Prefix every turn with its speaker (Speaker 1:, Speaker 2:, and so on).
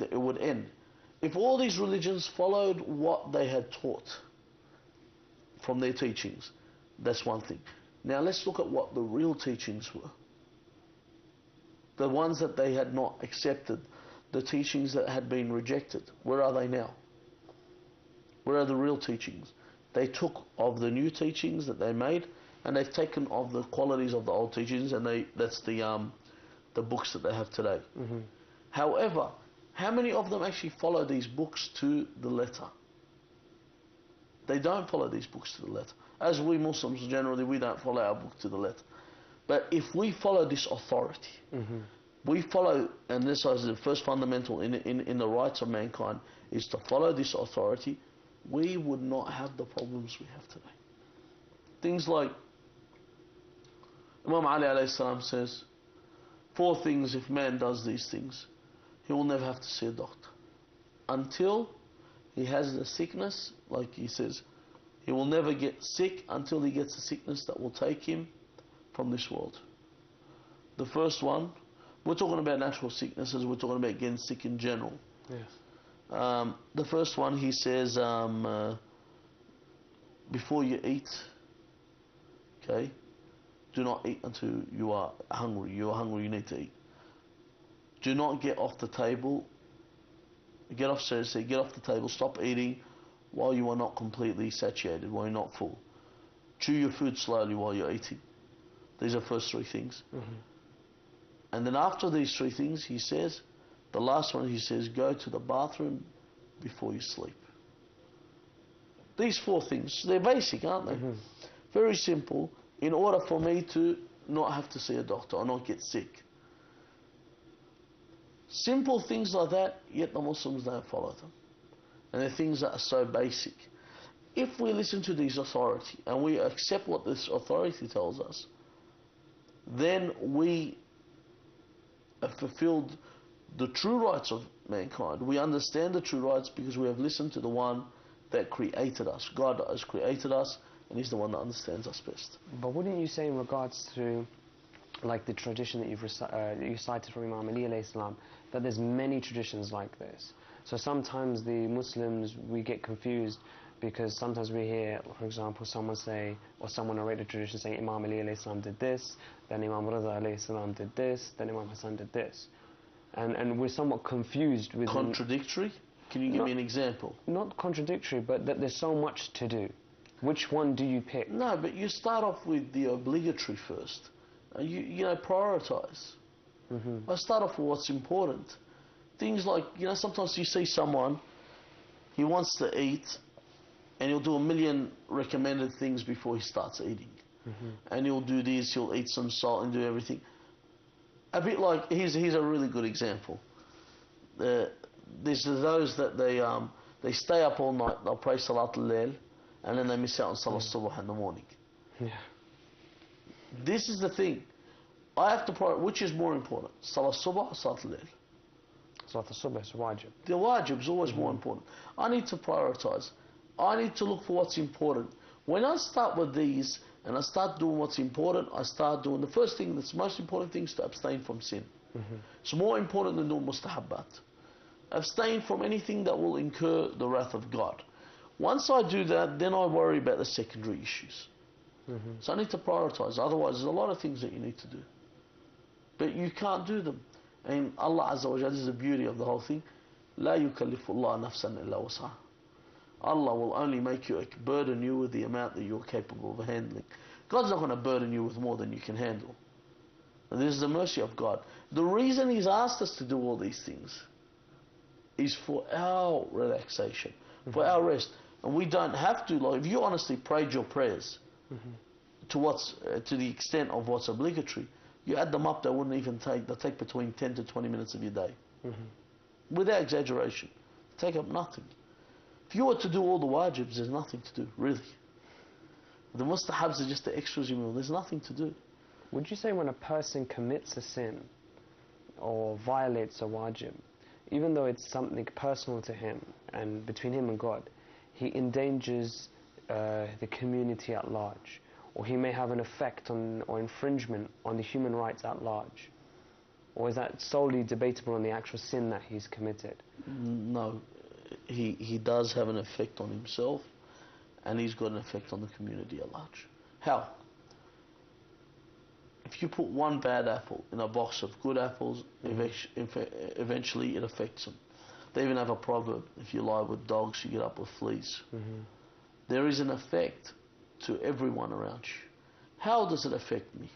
Speaker 1: that it would end. If all these religions followed what they had taught from their teachings, that's one thing. Now let's look at what the real teachings were. The ones that they had not accepted, the teachings that had been rejected. Where are they now? Where are the real teachings? They took of the new teachings that they made, and they've taken of the qualities of the old teachings, and that's the books that they have today.
Speaker 2: Mm-hmm.
Speaker 1: However, how many of them actually follow these books to the letter? They don't follow these books to the letter. As we Muslims generally, we don't follow our book to the letter. But if we follow this authority,
Speaker 2: Mm-hmm.
Speaker 1: we follow, and this is the first fundamental in the rights of mankind, is to follow this authority, we would not have the problems we have today. Things like Imam Ali alayhi salam says, 4 things, if man does these things, he will never have to see a doctor. Until he has the sickness, like he says, he will never get sick until he gets a sickness that will take him from this world. The first one, we're talking about natural sicknesses, we're talking about getting sick in general.
Speaker 2: Yes.
Speaker 1: The first one, he says, before you eat, okay, do not eat until you are hungry. You are hungry, you need to eat. Do not get off the table. Get off the table, stop eating while you are not completely satiated, while you're not full. Chew your food slowly while you're eating. These are the first 3 things.
Speaker 2: Mm-hmm.
Speaker 1: And then after these 3 things, he says, the last one, he says, go to the bathroom before you sleep. These 4 things, they're basic, aren't they?
Speaker 2: Mm-hmm.
Speaker 1: Very simple, in order for me to not have to see a doctor or not get sick. Simple things like that, yet the Muslims don't follow them. And they're things that are so basic. If we listen to these authority and we accept what this authority tells us, then we have fulfilled the true rights of mankind. We understand the true rights because we have listened to the one that created us. God has created us, and He's the one that understands us best.
Speaker 2: But wouldn't you say in regards to like the tradition that you cited from Imam Ali alayhi salam, that there's many traditions like this? So sometimes the Muslims, we get confused because sometimes we hear, for example, someone say, or someone narrate a tradition saying Imam Ali alayhi salam did this, then Imam Raza alayhi salam did this, then Imam Hassan did this. And we're somewhat confused with...
Speaker 1: Contradictory? Can you give me an example?
Speaker 2: Not contradictory, but that there's so much to do. Which one do you pick?
Speaker 1: No, but you start off with the obligatory first. You know, prioritize.
Speaker 2: Mm-hmm.
Speaker 1: I start off with what's important. Things like, you know, sometimes you see someone, he wants to eat, and he'll do a million recommended things before he starts eating.
Speaker 2: Mm-hmm.
Speaker 1: And he'll do this, he'll eat some salt and do everything. A bit like, here's a really good example. There's those that they stay up all night, they'll pray Salat al-Layl, and then they miss out on Salat al-Subh in the morning.
Speaker 2: Yeah.
Speaker 1: This is the thing. I have to prioritize, which is more important, Salat al-Subh or Salat al-Layl?
Speaker 2: Salat al-Subh is wajib.
Speaker 1: The wajib is always more important. I need to prioritize. I need to look for what's important. When I start with these and I start doing what's important, I start doing the first thing that's most important thing is to abstain from sin.
Speaker 2: Mm-hmm.
Speaker 1: It's more important than doing mustahabbat. Abstain from anything that will incur the wrath of God. Once I do that, then I worry about the secondary issues.
Speaker 2: Mm-hmm.
Speaker 1: So I need to prioritize. Otherwise, there's a lot of things that you need to do, but you can't do them. And Allah Azza wa Jalla, this is the beauty of the whole thing. لا يكلف الله نفسا إلا وسعها. Allah will only make you, burden you with the amount that you're capable of handling. God's not going to burden you with more than you can handle. And this is the mercy of God. The reason He's asked us to do all these things is for our relaxation, for our rest. And we don't have to, like, if you honestly prayed your prayers to the extent of what's obligatory, you add them up, they take between 10 to 20 minutes of your day. Without exaggeration. Take up nothing. If you were to do all the wajibs, there's nothing to do, really. The mustahabs are just the extras you know, there's nothing to do.
Speaker 2: Would you say when a person commits a sin or violates a wajib, even though it's something personal to him and between him and God, he endangers the community at large, or he may have an effect on or infringement on the human rights at large? Or is that solely debatable on the actual sin that he's committed?
Speaker 1: No, he does have an effect on himself, and he's got an effect on the community at large. How? If you put one bad apple in a box of good apples, eventually it affects them. They even have a proverb: if you lie with dogs, you get up with fleas. There is an effect to everyone around you. How does it affect me?